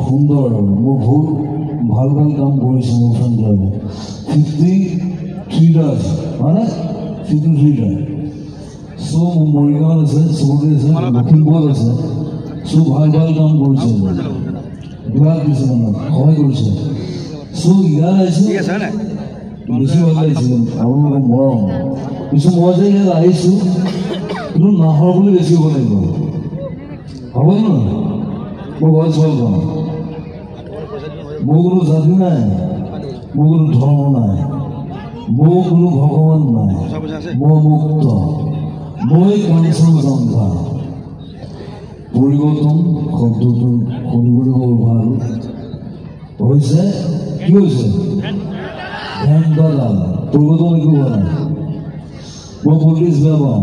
সুন্দৰ মই বহুত ভাল ভাল কাম কৰিছোঁ মোৰ ফ্ৰেণ্ড ক্লাবে 53টা আছে মানে 53টা চব মৰিগাঁৱত আছে চবতে আছে লখিমপুৰত আছে চব ভাল ভাল কাম কৰিছে বিভাগ দিছে মানে সহায় কৰিছে চব ইয়াত আহিছে বেছি ভাল লাগিছে আপোনালোকৰ মৰম পিছত মই যে ইয়াত আহিছোঁ কিন্তু নাহৰ বুলি বেছি হ'ব লাগিব হ'ব নহয় মই ভয় চল পাওঁ মোৰ কোনো জাতি নাই মোৰ কোনো ধৰ্ম নাই মোৰ কোনো ভগৱান নাই মই মুক্ত মই কাঞ্চন জংঘা পৰিৱৰ্তন শব্দটো শুনিবলৈ বৰ ভাল হৈছে কি হৈছে ধ্যান দাদা পৰিৱৰ্তন একো হোৱা নাই মই পুলিচ বেয়া পাওঁ